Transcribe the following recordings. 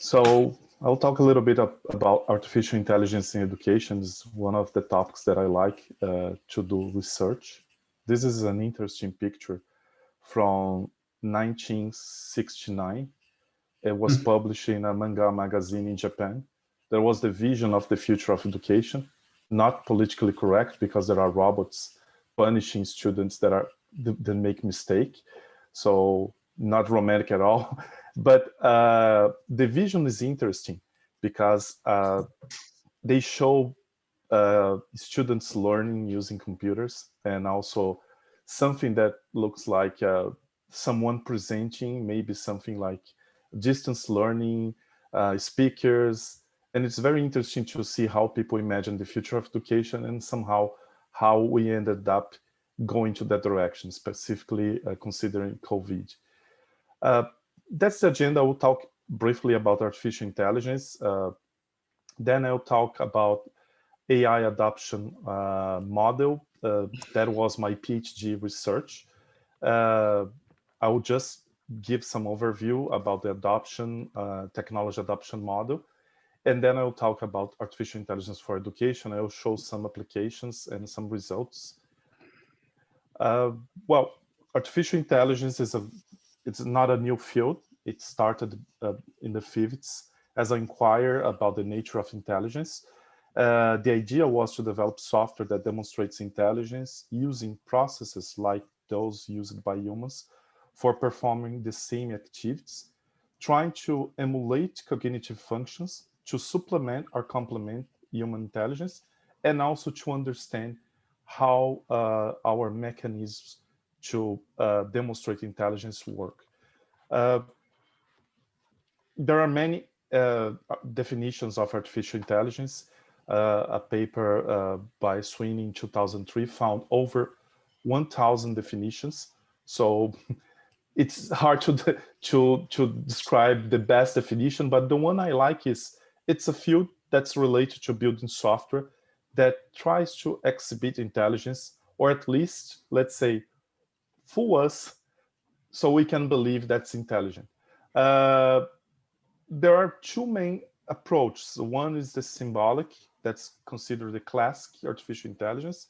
So I'll talk a little bit about artificial intelligence in education. This is one of the topics that I like to do research. This is an interesting picture from 1969. It was published in a manga magazine in Japan. There was the vision of the future of education, not politically correct because there are robots punishing students that make mistake. So not romantic at all. But the vision is interesting because they show students learning using computers, and also something that looks like someone presenting, maybe something like distance learning, speakers. And it's very interesting to see how people imagine the future of education and somehow how we ended up going to that direction, specifically considering COVID. That's the agenda. We'll talk briefly about artificial intelligence. Then I'll talk about AI adoption model. That was my PhD research. I will just give some overview about the adoption, technology adoption model. And then I'll talk about artificial intelligence for education. I'll show some applications and some results. Well, artificial intelligence it's not a new field. It started in the 50s as I inquire about the nature of intelligence. The idea was to develop software that demonstrates intelligence using processes like those used by humans for performing the same activities, trying to emulate cognitive functions to supplement or complement human intelligence, and also to understand how our mechanisms to demonstrate intelligence work. There are many definitions of artificial intelligence. A paper by Sweeney in 2003 found over 1,000 definitions. So it's hard to describe the best definition, but the one I like is it's a field that's related to building software that tries to exhibit intelligence, or at least, let's say, fool us so we can believe that's intelligent. There are two main approaches. One is the symbolic, that's considered the classic artificial intelligence,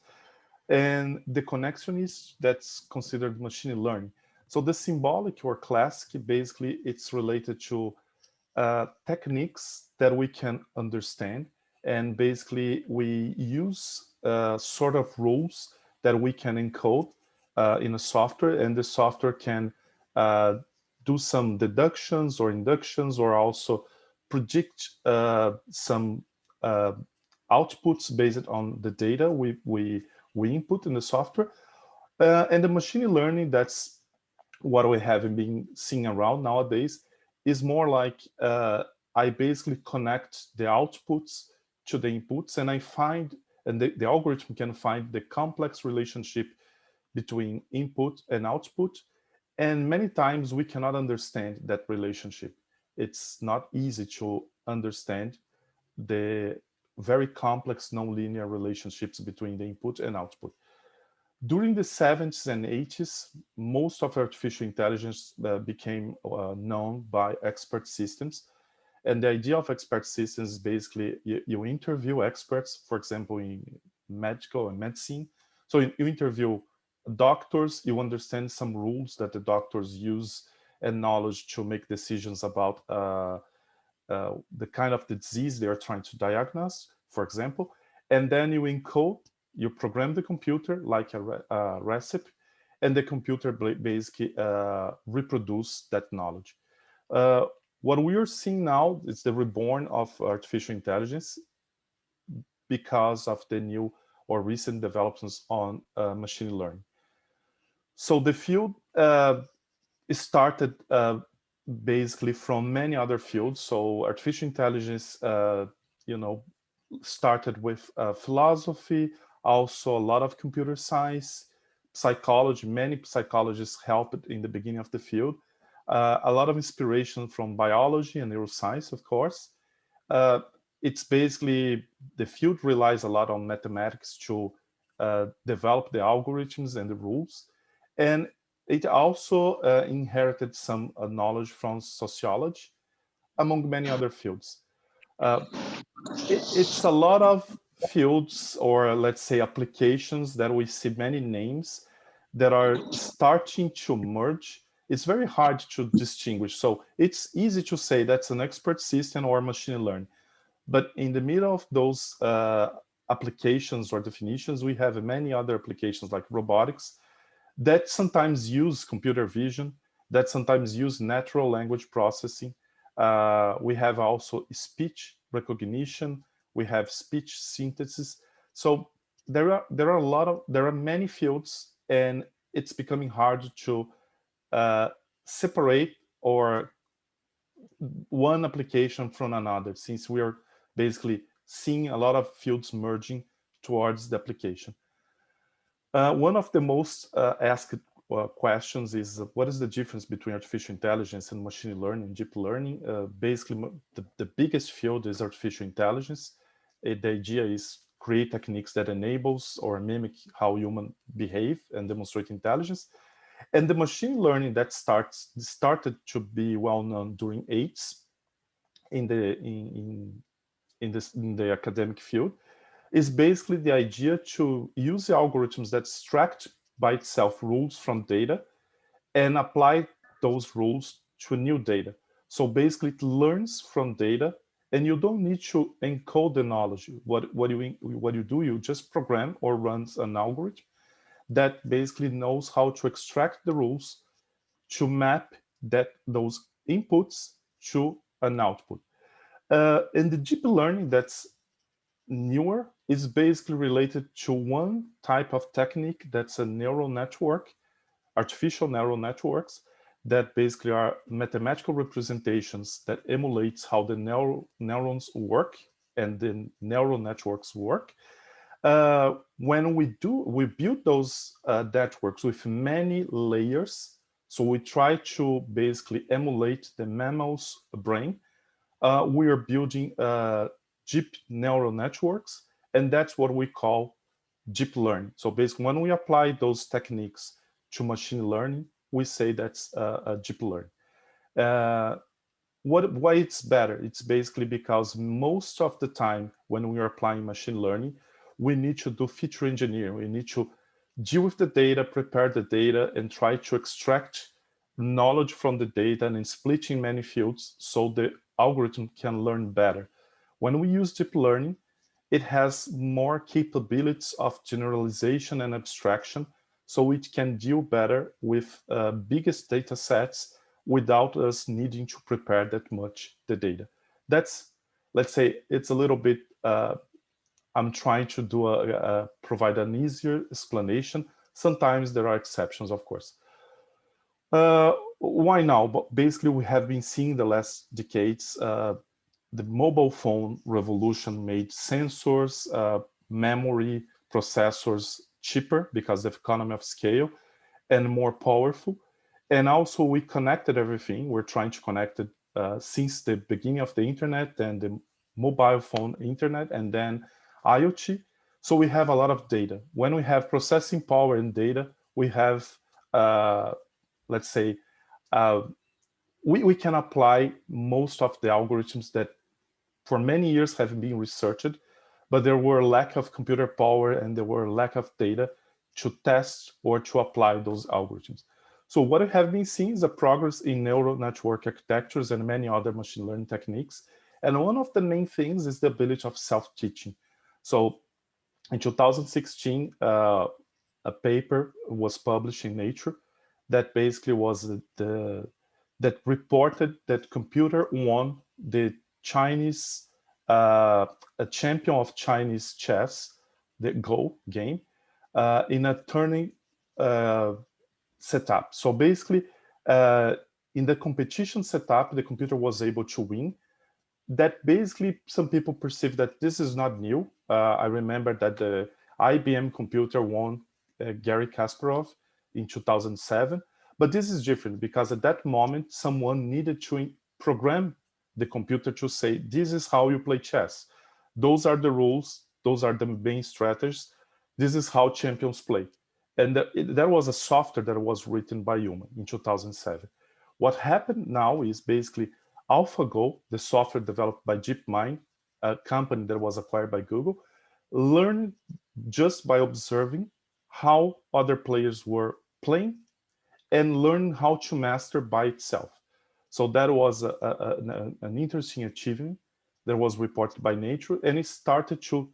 and the connectionist, that's considered machine learning. So the symbolic or classic, basically, it's related to techniques that we can understand, and basically we use sort of rules that we can encode in a software, and the software can do some deductions or inductions, or also predict some outputs based on the data we input in the software. And the machine learning, that's what we have been seeing around nowadays, is more like I basically connect the outputs to the inputs, and I find, and the algorithm can find the complex relationship between input and output. And many times we cannot understand that relationship. It's not easy to understand the very complex nonlinear relationships between the input and output. During the 70s and 80s, most of artificial intelligence became known by expert systems. And the idea of expert systems is basically you interview experts, for example, in medical and medicine. So you interview doctors, you understand some rules that the doctors use and knowledge to make decisions about the kind of disease they are trying to diagnose, for example. And then you encode, you program the computer like a recipe, and the computer basically reproduce that knowledge. What we are seeing now is the reborn of artificial intelligence because of the new or recent developments on machine learning. So the field started basically from many other fields. So artificial intelligence, started with philosophy, also a lot of computer science, psychology. Many psychologists helped in the beginning of the field. A lot of inspiration from biology and neuroscience, of course. It's basically, the field relies a lot on mathematics to develop the algorithms and the rules. And it also inherited some knowledge from sociology. among many other fields. It's a lot of fields, or let's say applications, that we see many names that are starting to merge. It's very hard to distinguish. So it's easy to say that's an expert system or machine learning. But in the middle of those applications or definitions, we have many other applications like robotics that sometimes use computer vision, that sometimes use natural language processing. We have also speech recognition. We have speech synthesis. So there are many fields, and it's becoming hard to separate or one application from another, since we are basically seeing a lot of fields merging towards the application. One of the most asked questions is, what is the difference between artificial intelligence and machine learning, deep learning? Basically, the biggest field is artificial intelligence. The idea is create techniques that enables or mimic how humans behave and demonstrate intelligence. And the machine learning that started to be well known during AIDS in the academic field is basically the idea to use the algorithms that extract by itself rules from data and apply those rules to new data. So basically it learns from data, and you don't need to encode the knowledge. What you do, you just program or runs an algorithm that basically knows how to extract the rules to map those inputs to an output. And the deep learning that's newer is basically related to one type of technique that's a neural network, artificial neural networks, that basically are mathematical representations that emulates how the neurons work and the neural networks work. When we build those networks with many layers, so we try to basically emulate the mammal's brain. We are building deep neural networks, and that's what we call deep learning. So basically, when we apply those techniques to machine learning, we say that's a deep learning. Why it's better? It's basically because most of the time when we are applying machine learning, we need to do feature engineering. We need to deal with the data, prepare the data, and try to extract knowledge from the data and split in many fields so the algorithm can learn better. When we use deep learning, it has more capabilities of generalization and abstraction, so it can deal better with biggest data sets without us needing to prepare that much the data. That's, let's say, it's a little bit, I'm trying to provide an easier explanation. Sometimes there are exceptions, of course. Why now? But basically, we have been seeing the last decades, the mobile phone revolution made sensors, memory, processors cheaper because of economy of scale and more powerful. And also we connected everything. We're trying to connect it since the beginning of the internet and the mobile phone internet and then IoT. So we have a lot of data. When we have processing power and data, we have, let's say, we can apply most of the algorithms that for many years have been researched, but there were lack of computer power and there were lack of data to test or to apply those algorithms. So what we have been seeing is a progress in neural network architectures and many other machine learning techniques. And one of the main things is the ability of self-teaching. So in 2016, a paper was published in Nature that basically was that reported that computer won the Chinese, a champion of Chinese chess, the Go game, in a turning setup. So basically, in the competition setup, the computer was able to win. That basically, some people perceive that this is not new. I remember that the IBM computer won Garry Kasparov in 2007. But this is different because at that moment, someone needed to program the computer to say, this is how you play chess. Those are the rules. Those are the main strategies. This is how champions play. And there was a software that was written by human in 2007. What happened now is basically AlphaGo, the software developed by DeepMind, a company that was acquired by Google, learned just by observing how other players were playing and learn how to master by itself. So that was an interesting achievement that was reported by Nature, and it started to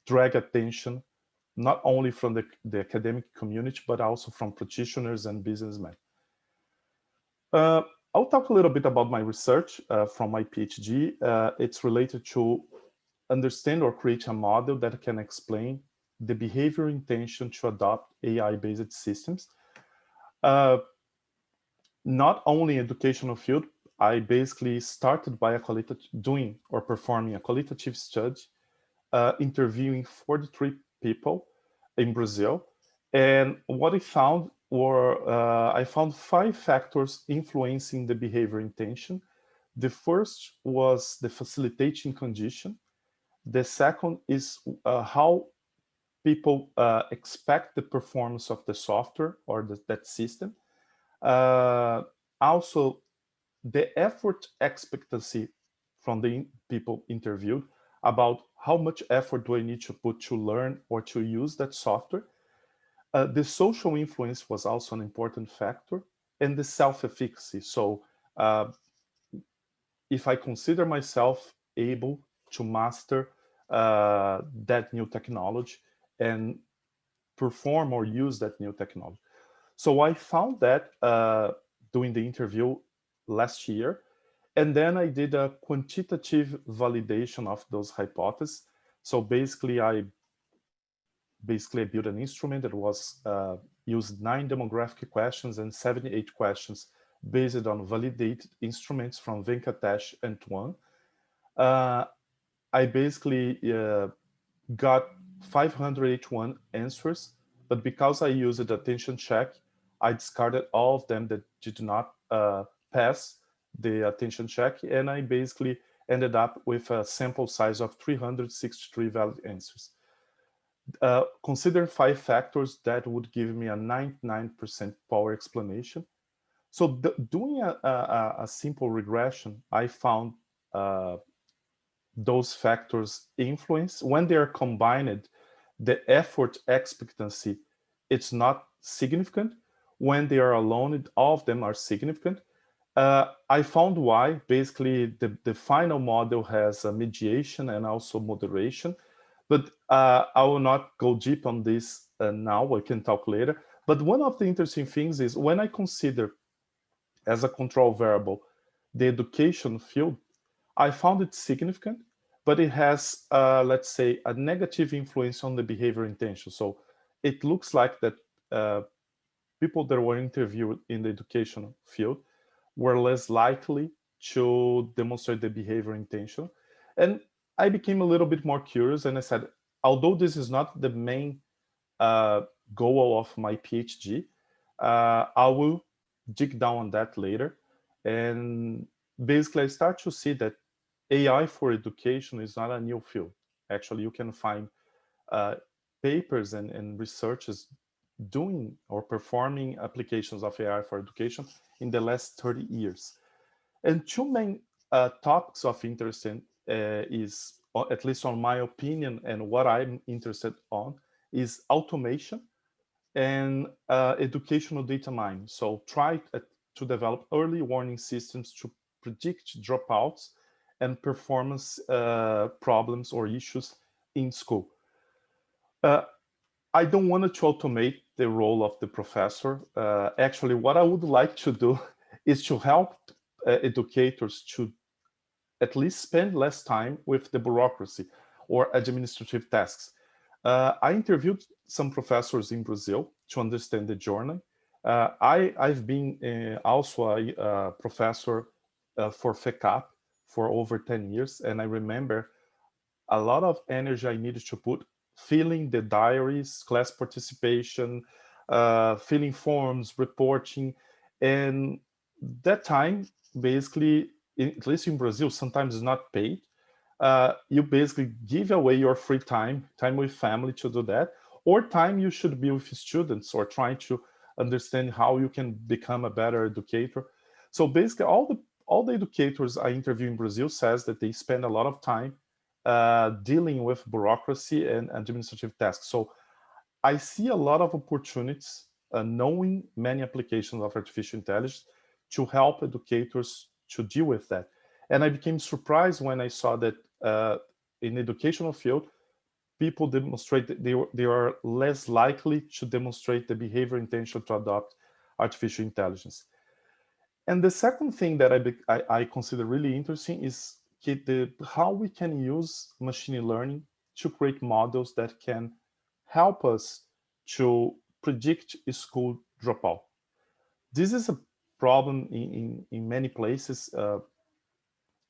drag attention not only from the academic community, but also from practitioners and businessmen. I'll talk a little bit about my research from my PhD. It's related to understand or create a model that can explain the behavior intention to adopt AI-based systems. Not only educational field, I basically started by doing or performing a qualitative study, interviewing 43 people in Brazil. And what I found were, I found 5 factors influencing the behavior intention. The first was the facilitating condition. The second is how people expect the performance of the software or that system. Also, the effort expectancy from the people interviewed about how much effort do I need to put to learn or to use that software. The social influence was also an important factor, and the self-efficacy. So if I consider myself able to master that new technology and perform or use that new technology. So I found that doing the interview last year, and then I did a quantitative validation of those hypotheses. So basically, I built an instrument that was used 9 demographic questions and 78 questions based on validated instruments from Venkatesh and Tuan. I basically got 581 answers, but because I used attention check, I discarded all of them that did not pass the attention check, and I basically ended up with a sample size of 363 valid answers. Consider 5 factors, that would give me a 99% power explanation. So doing a simple regression, I found those factors influence. When they are combined, the effort expectancy, it's not significant. When they are alone, all of them are significant. I found why. Basically, the final model has a mediation and also moderation. But I will not go deep on this now. We can talk later. But one of the interesting things is when I consider as a control variable the education field, I found it significant, but it has, let's say, a negative influence on the behavior intention. So it looks like that people that were interviewed in the education field were less likely to demonstrate the behavior intention. And I became a little bit more curious, and I said, although this is not the main goal of my PhD, I will dig down on that later. And basically, I start to see that AI for education is not a new field. Actually, you can find papers and researchers doing or performing applications of AI for education in the last 30 years. And 2 main topics of interest is, at least on my opinion and what I'm interested on, is automation and educational data mining. So try to develop early warning systems to predict dropouts and performance problems or issues in school. I don't want to automate the role of the professor. Actually, what I would like to do is to help educators to at least spend less time with the bureaucracy or administrative tasks. I interviewed some professors in Brazil to understand the journey. I've been also a professor for FECAP for over 10 years, and I remember a lot of energy I needed to put filling the diaries, class participation, filling forms, reporting. And that time, basically, at least in Brazil, sometimes it's not paid. You basically give away your free time with family to do that, or time you should be with students or trying to understand how you can become a better educator. So basically, all the educators I interview in Brazil says that they spend a lot of time dealing with bureaucracy and administrative tasks. So I see a lot of opportunities knowing many applications of artificial intelligence to help educators to deal with that. And I became surprised when I saw that in educational field, people demonstrate that they are less likely to demonstrate the behavior intention to adopt artificial intelligence. And the second thing that I consider really interesting is how we can use machine learning to create models that can help us to predict school dropout. This is a problem in many places.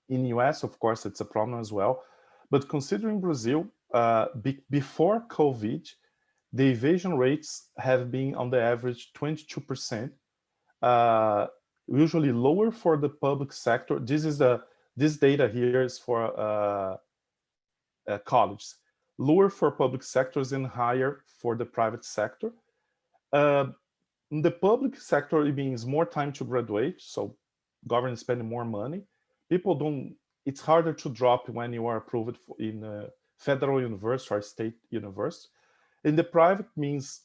In US, of course, it's a problem as well. But considering Brazil, before COVID, the evasion rates have been on the average 22%, usually lower for the public sector. This data here is for colleges, lower for public sectors and higher for the private sector. In the public sector, it means more time to graduate, so government spending more money. People don't, it's harder to drop when you are approved in a federal university or state university. In the private means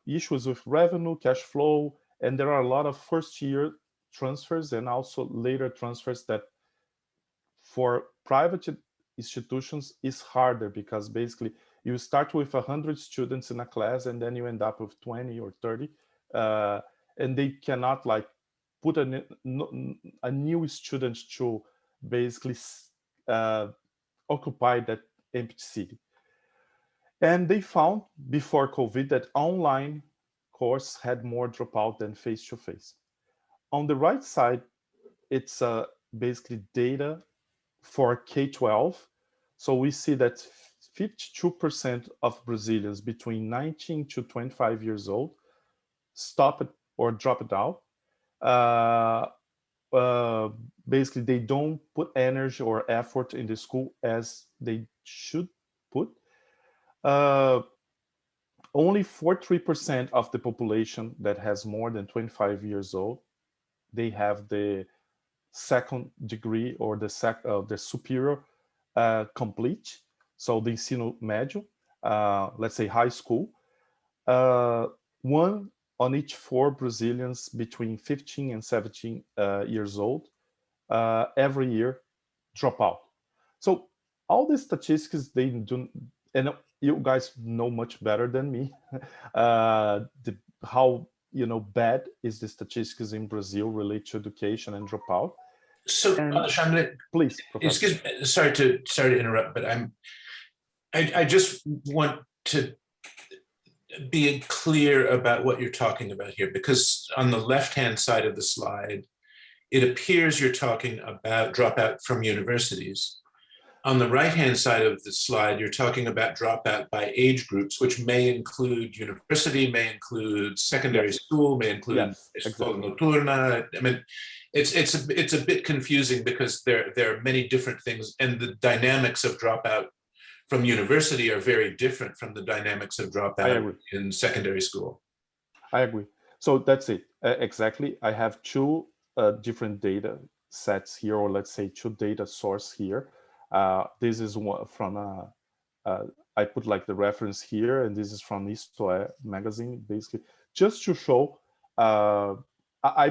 issues with revenue, cash flow, and there are a lot of first year transfers and also later transfers that for private institutions is harder because basically you start with 100 students in a class and then you end up with 20 or 30 and they cannot like put a new student to basically occupy that empty city. And they found before COVID that online course had more dropout than face-to-face. On the right side, it's basically data for K-12. So we see that 52% of Brazilians between 19 to 25 years old stopped or dropped out. Basically, they don't put energy or effort in the school as they should put. Only 43% of the population that has more than 25 years old, they have the second degree or the superior complete. So the ensino médio, let's say high school. One on each 4 Brazilians between 15 and 17 years old every year drop out. So all the statistics, they do, and you guys know much better than me how bad is the statistics in Brazil related to education and dropout. So, Alexandre, please, Professor. Excuse me, sorry to interrupt, but I just want to be clear about what you're talking about here, because on the left-hand side of the slide, it appears you're talking about dropout from universities. On the right-hand side of the slide, you're talking about dropout by age groups, which may include university, may include secondary school, may include escola noturna. I mean, it's a bit confusing because there are many different things, and the dynamics of dropout from university are very different from the dynamics of dropout in secondary school. I agree. So that's it. Exactly. I have 2 different data sets here, or let's say 2 data sources here. This is one from I put like the reference here, and this is from Isto magazine, basically, just to show. I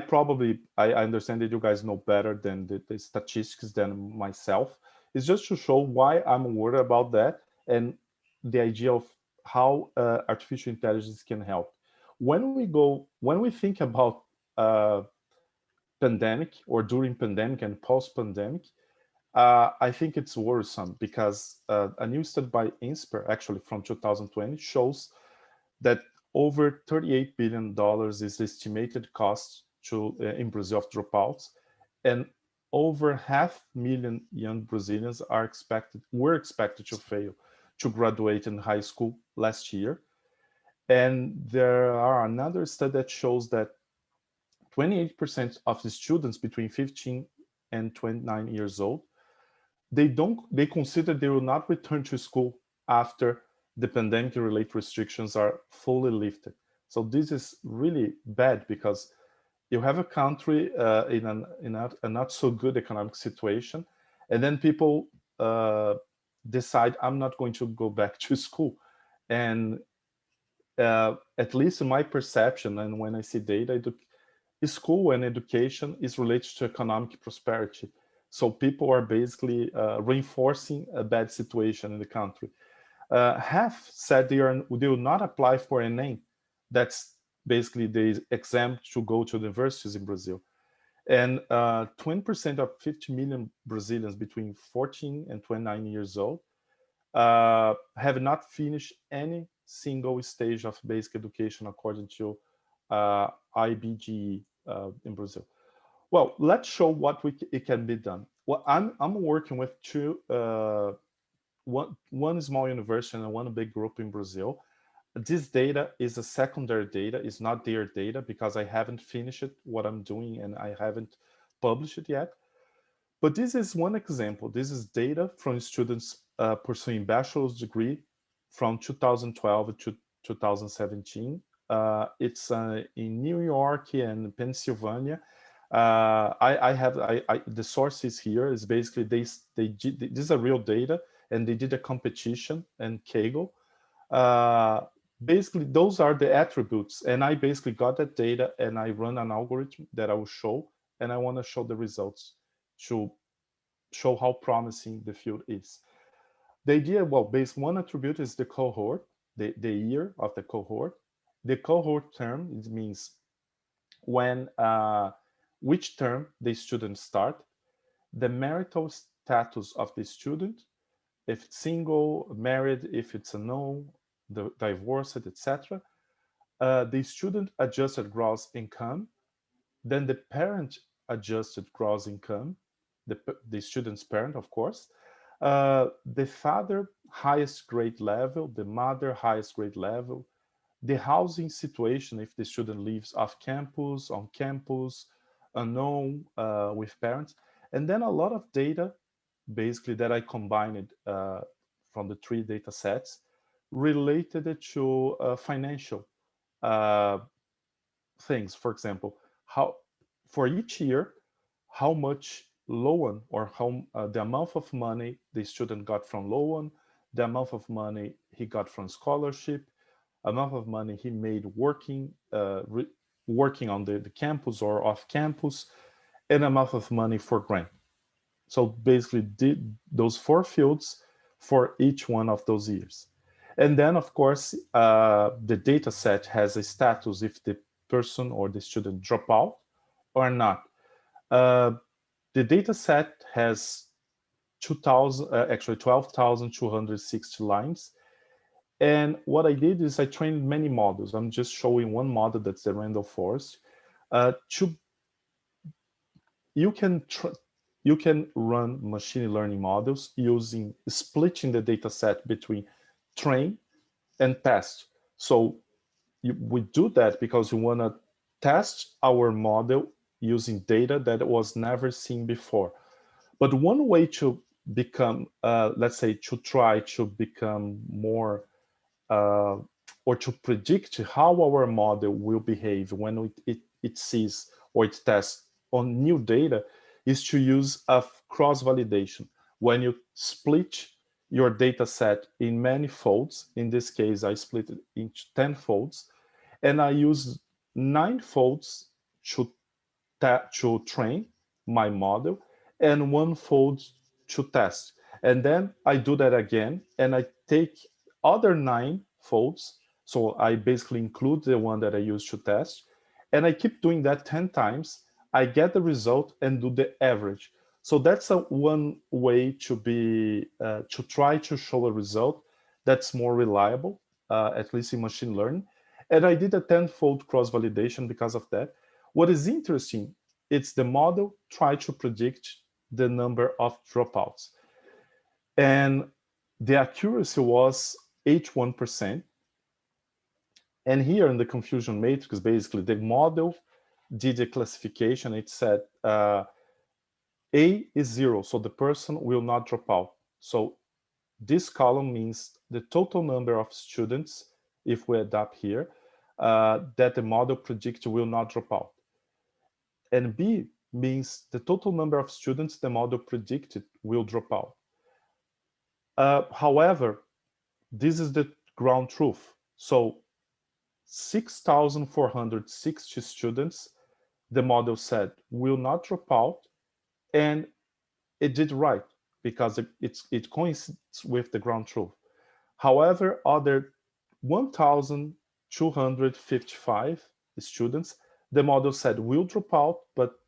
understand that you guys know better than the statistics than myself. It's just to show why I'm worried about that and the idea of how artificial intelligence can help. When we think about pandemic or during pandemic and post-pandemic, I think it's worrisome because a new study by INSPER, actually from 2020, shows that over $38 billion is the estimated cost in Brazil of dropouts, and over 500,000 young Brazilians were expected to fail to graduate in high school last year. And there are another study that shows that 28% of the students between 15 and 29 years old, they consider they will not return to school after the pandemic-related restrictions are fully lifted. So this is really bad because you have a country in a not so good economic situation, and then people decide, I'm not going to go back to school. And at least in my perception, and when I see data, school and education is related to economic prosperity. So people are basically reinforcing a bad situation in the country. Half said they will not apply for an name. That's basically they exempt to go to universities in Brazil. And 20% of 50 million Brazilians between 14 and 29 years old have not finished any single stage of basic education according to IBGE in Brazil. Well, let's show what it can be done. Well, I'm working with one small university and one big group in Brazil. This data is a secondary data, it's not their data because I haven't finished what I'm doing and I haven't published it yet. But this is one example. This is data from students pursuing bachelor's degree from 2012 to 2017. It's in New York and Pennsylvania. The source is here. Is basically this is a real data, and they did a competition and Kaggle. Basically, those are the attributes, and I basically got that data and I run an algorithm that I will show, and I want to show the results to show how promising the field is. The idea, well, base one attribute is the cohort, the year of the cohort. The cohort term, it means when, which term the student start, the marital status of the student, if it's single, married, if it's a no, the divorced, etc. The student adjusted gross income, then the parent adjusted gross income, the student's parent, of course, the father highest grade level, the mother highest grade level, the housing situation if the student lives off campus, on campus, unknown, with parents, and then a lot of data basically that I combined from the three data sets related to financial uh, things. For example, how for each year, how much loan or how the amount of money the student got from loan, the amount of money he got from scholarship, amount of money he made working on the campus or off campus, and amount of money for grant. So basically did those four fields for each one of those years. And then, of course, the data set has a status if the person or the student drop out or not. Uh, the data set has 12,260 lines. And what I did is I trained many models. I'm just showing one model, that's the Randall Forest. You can run machine learning models using splitting the data set between train and test. So we do that because we want to test our model using data that was never seen before. But one way to become, let's say, to try to become more or to predict how our model will behave when it sees or it tests on new data is to use a cross-validation. When you split your data set in many folds, in this case, I split it into 10 folds, and I use 9 folds to train my model and 1 fold to test. And then I do that again, and I take other 9 folds. So I basically include the one that I use to test, and I keep doing that 10 times. I get the result and do the average. So that's one way to try to show a result that's more reliable, at least in machine learning. And I did a 10-fold cross-validation because of that. What is interesting, it's the model try to predict the number of dropouts. And the accuracy was 81%. And here in the confusion matrix, basically the model did a classification. It said A is 0, so the person will not drop out. So this column means the total number of students, if we adapt here, that the model predicts will not drop out. And B means the total number of students the model predicted will drop out. However, this is the ground truth. So 6,460 students, the model said, will not drop out, and it did right because it coincides with the ground truth. However, other 1,255 students, the model said will drop out, but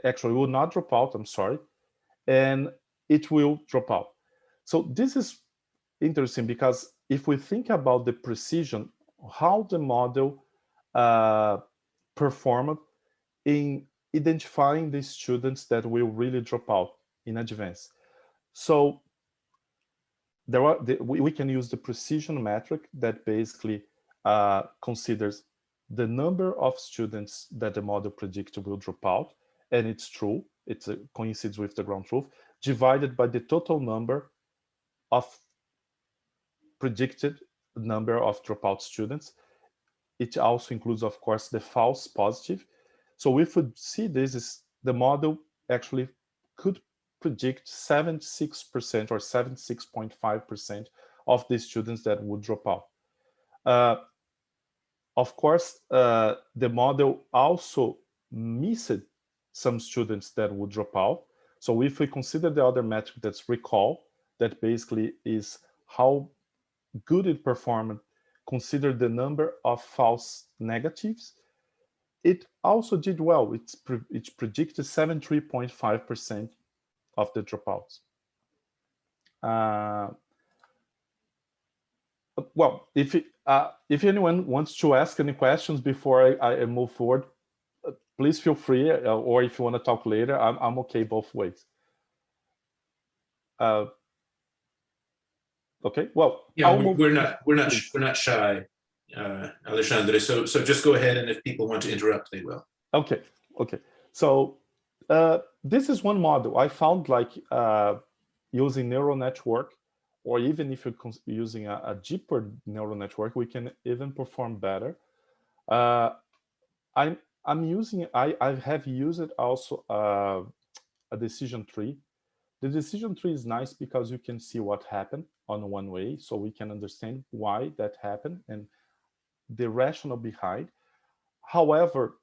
actually will not drop out, I'm sorry, and it will drop out. So this is interesting because if we think about the precision, how the model performed in identifying the students that will really drop out in advance. So we can use the precision metric that basically considers the number of students that the model predicted will drop out, and it's true, it coincides with the ground truth, divided by the total number of predicted number of dropout students. It also includes, of course, the false positive. So we would see this is the model actually could predict 76% or 76.5% of the students that would drop out. Of course, the model also missed some students that would drop out. So if we consider the other metric, that's recall, that basically is how good it performed, consider the number of false negatives, it also did well. It predicted 73.5% of the dropouts. Well, if anyone wants to ask any questions before I move forward, please feel free, or if you want to talk later, I'm okay both ways. Okay, well, yeah, we're not shy, Alexandre. So just go ahead, and if people want to interrupt, they will. Okay. So this is one model I found, like using neural network, or even if you're using a deeper neural network, we can even perform better. I have used it also a decision tree. The decision tree is nice because you can see what happened on one way, so we can understand why that happened and the rationale behind. However,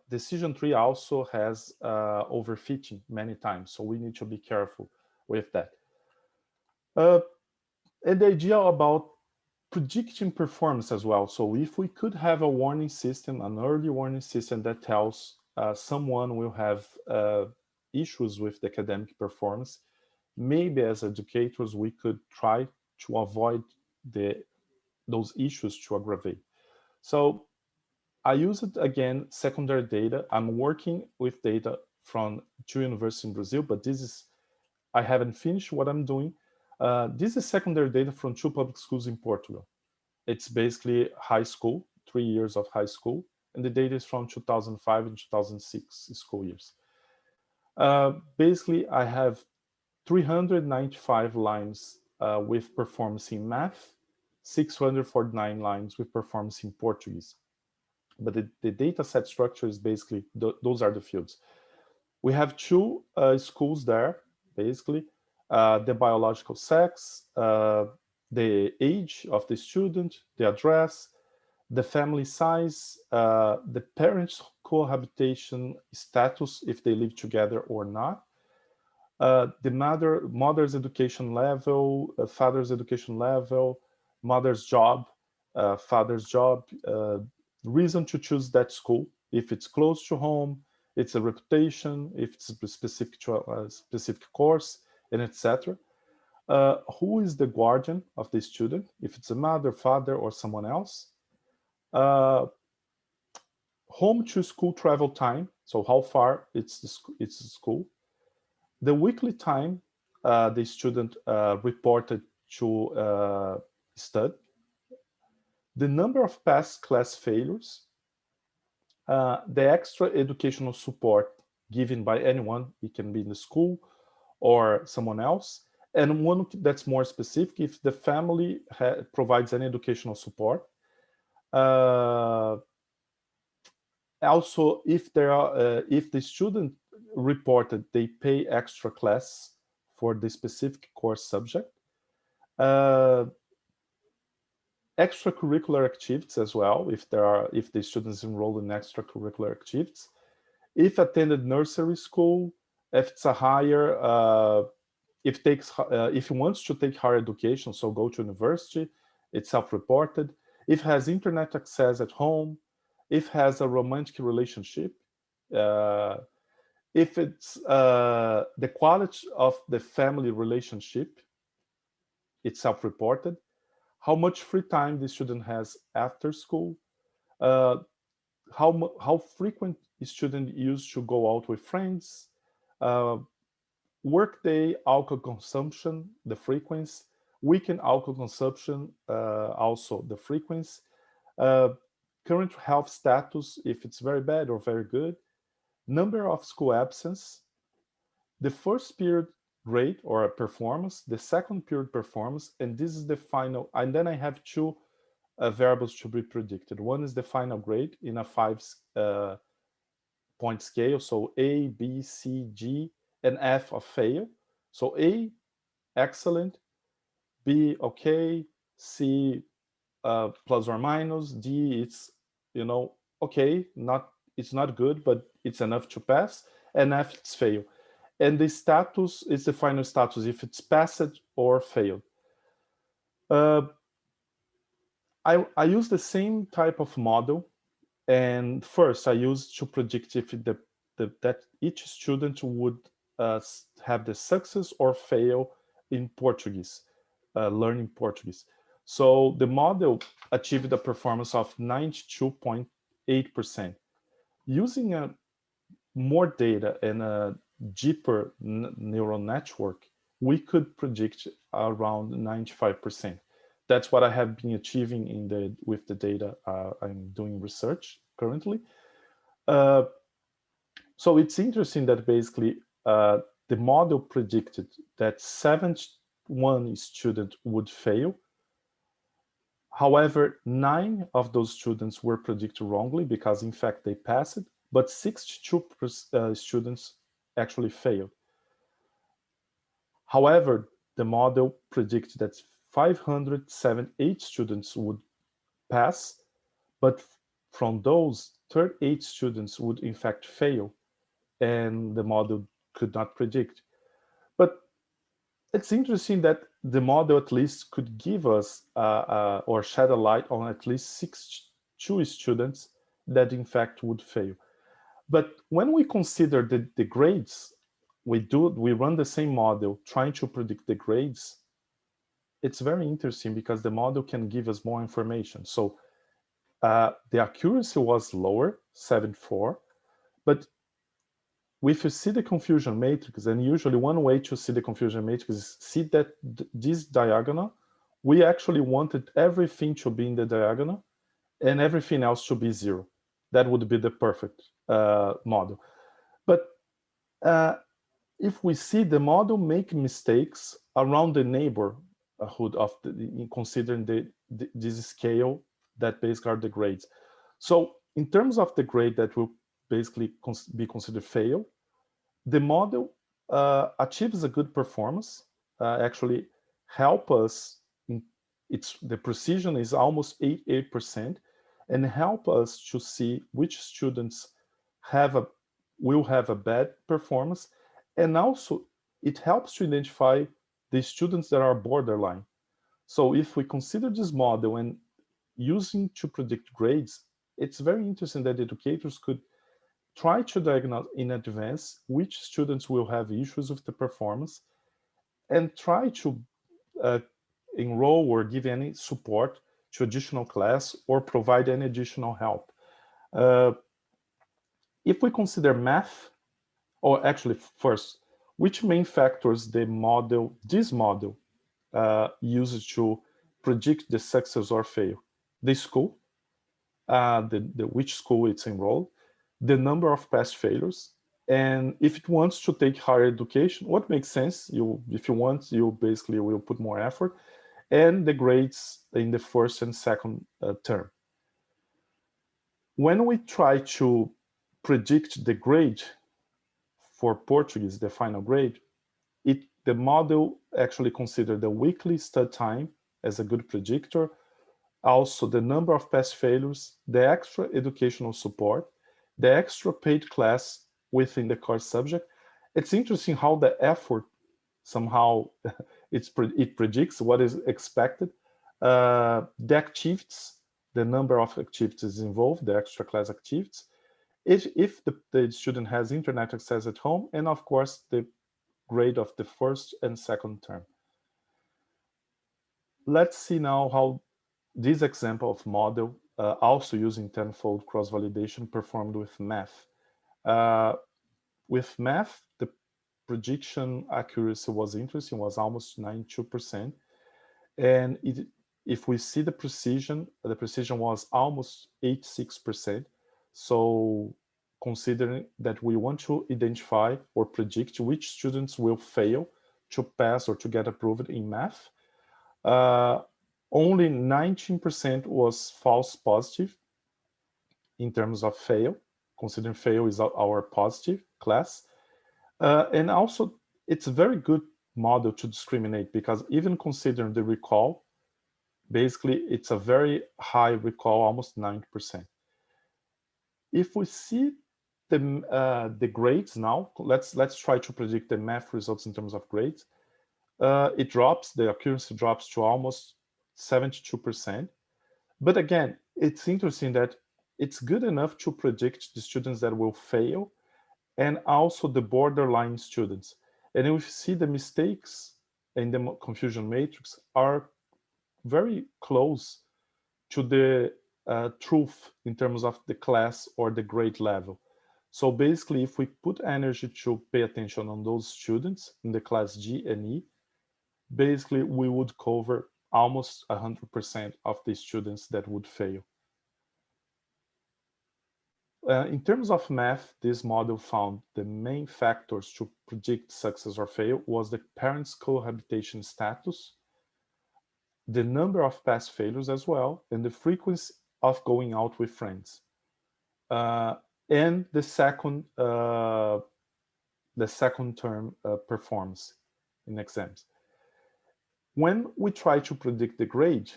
decision tree also has overfitting many times, so we need to be careful with that. And the idea about predicting performance as well. So if we could have a warning system, an early warning system that tells someone will have issues with the academic performance, maybe as educators we could try to avoid those issues to aggravate. So I use it again, secondary data. I'm working with data from 2 universities in Brazil, but I haven't finished what I'm doing. This is secondary data from 2 public schools in Portugal. It's basically high school, 3 years of high school, and the data is from 2005 and 2006 school years. Basically, I have 395 lines with performance in math, 649 lines with performance in Portuguese. But the data set structure is basically, those are the fields. We have 2 schools there, basically, the biological sex, the age of the student, the address, the family size, the parents' cohabitation status, if they live together or not, the mother's education level, father's education level, mother's job, father's job, reason to choose that school, if it's close to home, it's a reputation, if it's specific to a specific course, and etc. Who is the guardian of the student, if it's a mother, father, or someone else. Home to school travel time, so how far it's the school. The weekly time the student reported to study. The number of past class failures. The extra educational support given by anyone, it can be in the school or someone else. And one that's more specific, if the family provides any educational support. Also, if if the student reported they pay extra class for the specific course subject, uh, extracurricular activities as well, if the students enroll in extracurricular activities, if attended nursery school, if it's a higher, if he wants to take higher education, so go to university, it's self-reported. If has internet access at home, if has a romantic relationship, uh, if it's the quality of the family relationship, it's self-reported. How much free time the student has after school, uh, how frequent the student used to go out with friends, uh, workday alcohol consumption, the frequency, weekend alcohol consumption, also the frequency, uh, current health status, if it's very bad or very good, number of school absence, the first period grade or performance, the second period performance, and this is the final. And then I have two variables to be predicted. One is the final grade in a 5-point scale, so A, B, C, G, and F of fail. So A, excellent, B, okay, C, plus or minus, D, it's, okay, it's not good, but it's enough to pass, and F, it's fail. And the status is the final status, if it's passed or failed. I use the same type of model, and first I used to predict if that each student would have the success or fail in Portuguese, learning Portuguese. So the model achieved a performance of 92.8%. Using more data and a deeper neural network, we could predict around 95%. That's what I have been achieving with the data I'm doing research currently. So it's interesting that basically the model predicted that 71 students would fail. However, 9 of those students were predicted wrongly because in fact they passed, but 62 students actually failed. However, the model predicted that 578 students would pass, but from those, 38 students would in fact fail, and the model could not predict. But it's interesting that the model at least could give us or shed a light on at least 62 students that in fact would fail. But when we consider the grades, we run the same model trying to predict the grades. It's very interesting because the model can give us more information. So the accuracy was lower, 74, but if you see the confusion matrix, and usually one way to see the confusion matrix is see that this diagonal, we actually wanted everything to be in the diagonal and everything else to be 0. That would be the perfect model. But if we see the model make mistakes around the neighborhood of considering this scale that basically are the grades. So in terms of the grade that will basically be considered fail, the model achieves a good performance, actually help us, the precision is almost 88%, and help us to see which students will have a bad performance. And also it helps to identify the students that are borderline. So if we consider this model and using to predict grades, it's very interesting that educators could try to diagnose in advance which students will have issues with the performance and try to enroll or give any support to additional class or provide any additional help. If we consider math, or actually first, which main factors this model uses to predict the success or fail? The school, which school it's enrolled, the number of past failures, and if it wants to take higher education, what makes sense, if you want, you basically will put more effort, and the grades in the first and second term. When we try to predict the grade for Portuguese, the final grade, the model actually considered the weekly study time as a good predictor, also the number of pass failures, the extra educational support, the extra paid class within the course subject. It's interesting how the effort somehow it predicts what is expected. The activities, the number of activities involved, the extra class activities, if the student has internet access at home, and of course the grade of the first and second term. Let's see now how this example of model, also using tenfold cross-validation, performed with math. With math, the prediction accuracy was interesting, was almost 92%. And if we see the precision was almost 86%. So considering that we want to identify or predict which students will fail to pass or to get approved in math, only 19% was false positive in terms of fail, considering fail is our positive class. And also, it's a very good model to discriminate, because even considering the recall, basically it's a very high recall, almost 90%. If we see the grades now, let's try to predict the math results in terms of grades. The accuracy drops to almost 72%. But again, it's interesting that it's good enough to predict the students that will fail and also the borderline students. And if you see the mistakes in the confusion matrix are very close to the truth in terms of the class or the grade level. So basically, if we put energy to pay attention on those students in the class G and E, basically we would cover almost 100% of the students that would fail. In terms of math, this model found the main factors to predict success or fail was the parents' cohabitation status, the number of pass failures as well, and the frequency of going out with friends. And the second term performance in exams. When we try to predict the grade,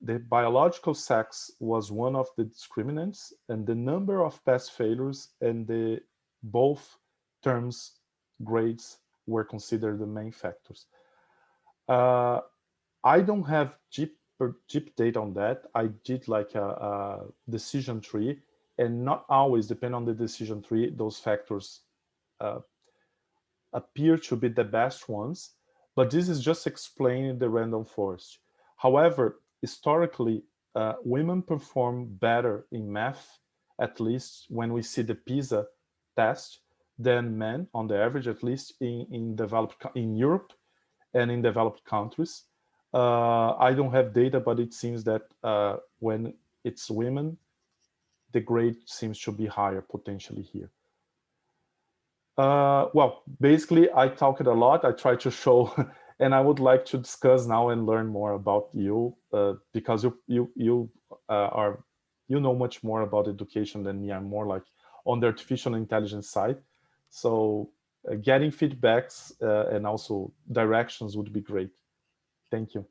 the biological sex was one of the discriminants, and the number of pass failures and the both terms grades were considered the main factors. I don't have deep data on that. I did like a decision tree, and not always, depending on the decision tree, those factors appear to be the best ones, but this is just explaining the random forest. However, historically, women perform better in math, at least when we see the PISA test, than men on the average, at least in Europe and in developed countries. I don't have data, but it seems that when it's women, the grade seems to be higher potentially here. Well, basically, I talked a lot. I tried to show, and I would like to discuss now and learn more about you, because you know much more about education than me. I'm more like on the artificial intelligence side. So getting feedbacks and also directions would be great. Thank you.